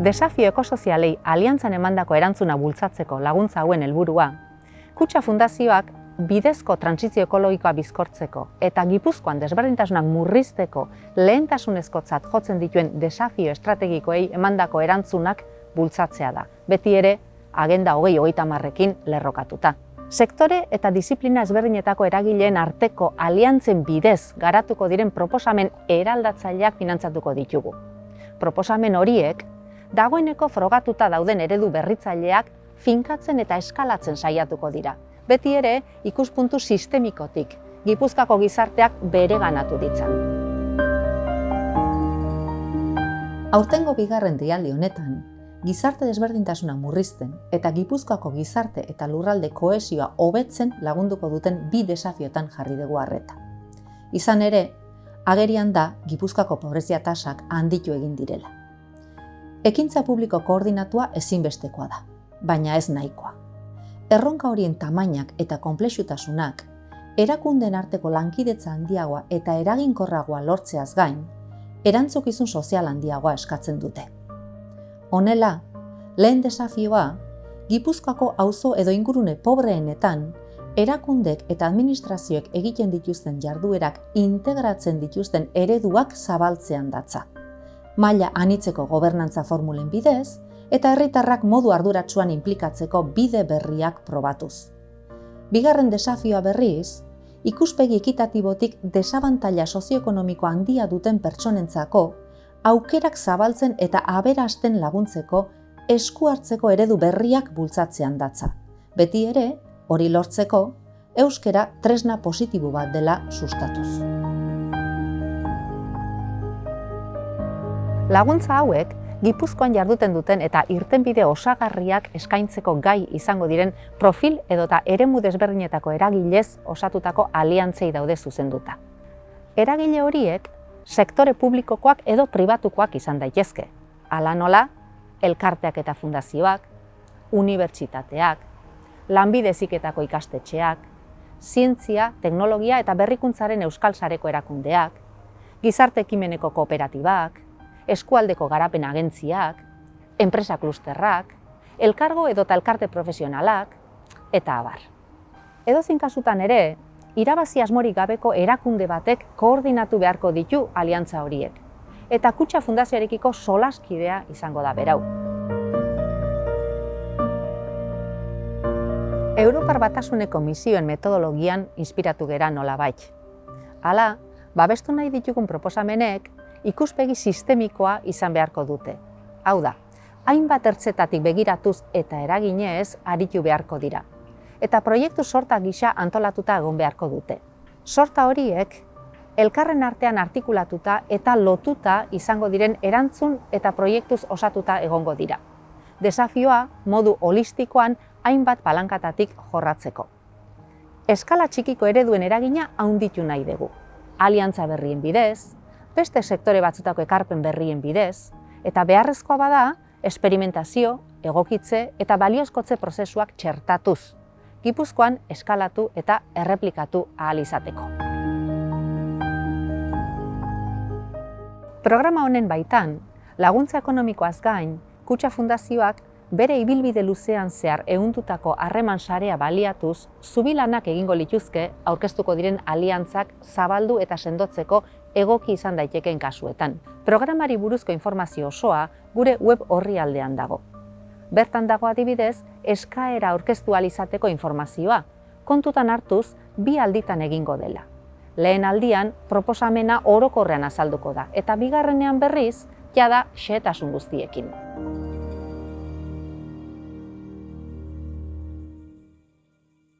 Desafio ekosozialei aliantzan emandako erantzuna bultzatzeko laguntza hauen helburua, Kutxa Fundazioak bidezko trantsizio ekologikoa bizkortzeko eta Gipuzkoan desberdintasunak murrizteko lehentasunezkotzat jotzen dituen desafio estrategikoei emandako erantzunak bultzatzea da, beti ere Agenda 2030ekin lerrokatuta. Sektore eta disiplina ezberdinetako eragileen arteko aliantzen bidez garatuko diren proposamen eraldatzaileak finantzatuko ditugu. Proposamen horiek dagoeneko frogatuta dauden eredu berritzaileak finkatzen eta eskalatzen saiatuko dira. Beti ere ikuspuntu sistemikotik, Gipuzkoako gizarteak bereganatu ditzan. Aurtengo bigarren deialdi honetan, gizarte desberdintasuna murrizten eta Gipuzkoako gizarte eta lurralde kohesioa hobetzen lagunduko duten bi desafiotan jarri dugu arreta. Izan ere, agerian da Gipuzkoako pobrezia tasak handitu egin direla. Ekintza publiko koordinatua ezinbestekoa da, baina ez nahikoa. Erronka horien tamainak eta konplexutasunak, erakundeen arteko lankidetza handiagoa eta eraginkorragoa lortzeaz gain, erantzukizun sozial handiagoa eskatzen dute. Honela, lehen desafioa, Gipuzkoako auzo edo ingurune pobreenetan, erakundek eta administrazioek egiten dituzten jarduerak integratzen dituzten ereduak zabaltzean datza. Maila anitzeko gobernantza formulen bidez, eta herritarrak modu arduratsuan inplikatzeko bide berriak probatuz. Bigarren desafioa berriz, ikuspegi ekitatibotik desabantaila sozioekonomiko handia duten pertsonentzako, aukerak zabaltzen eta aberasten laguntzeko esku hartzeko eredu berriak bultzatzean datza. Beti ere, hori lortzeko, euskara tresna positibo bat dela sustatuz. Laguntza hauek, Gipuzkoan jarduten duten eta irtenbide osagarriak eskaintzeko gai izango diren profil edota eremu desberdinetako eragilez osatutako aliantzei daude zuzenduta. Eragile horiek, sektore publikokoak edo pribatukoak izan daitezke. Hala nola, elkarteak eta fundazioak, unibertsitateak, lanbide heziketako ikastetxeak, zientzia, teknologia eta berrikuntzaren euskal sareko erakundeak, gizarte ekimeneko kooperatibak, eskualdeko garapen agentziak, enpresa klusterrak, elkargo edota elkarte profesionalak, eta abar. Edozein kasutan ere, irabazi asmorik gabeko erakunde batek koordinatu beharko ditu aliantza horiek, eta Kutxa Fundazioarekiko solaskidea izango da berau. Europar Batasuneko misioen metodologian inspiratu gera nolabait. Hala, babestu nahi ditugun proposamenek ikuspegi sistemikoa izan beharko dute. Hau da, hainbat ertzetatik begiratuz eta eraginez aritu beharko dira. Eta proiektu sorta gisa antolatuta egon beharko dute. Sorta horiek, elkarren artean artikulatuta eta lotuta izango diren erantzun eta proiektuz osatuta egongo dira. Desafioa modu holistikoan hainbat palankatatik jorratzeko. Eskala txikiko ereduen eragina handitu nahi dugu. Aliantza berrien bidez, beste sektore batzutako ekarpen berrien bidez, eta beharrezkoa bada, esperimentazio, egokitze eta baliozkotze prozesuak txertatuz, Gipuzkoan eskalatu eta erreplikatu ahal izateko. Programa honen baitan, laguntza ekonomikoaz gain, Kutxa Fundazioak bere ibilbide luzean zehar ehundutako harreman sarea baliatuz, zubilanak egingo lituzke aurkeztuko diren aliantzak zabaldu eta sendotzeko egoki izan daitekeen kasuetan. Programari buruzko informazio osoa gure web orrialdean dago. Bertan dago adibidez, eskaera aurkeztu ahal izateko informazioa, kontutan hartuz bi alditan egingo dela. Lehen aldian, proposamena orokorrean azalduko da, eta bigarrenean berriz, jada xehetasun guztiekin.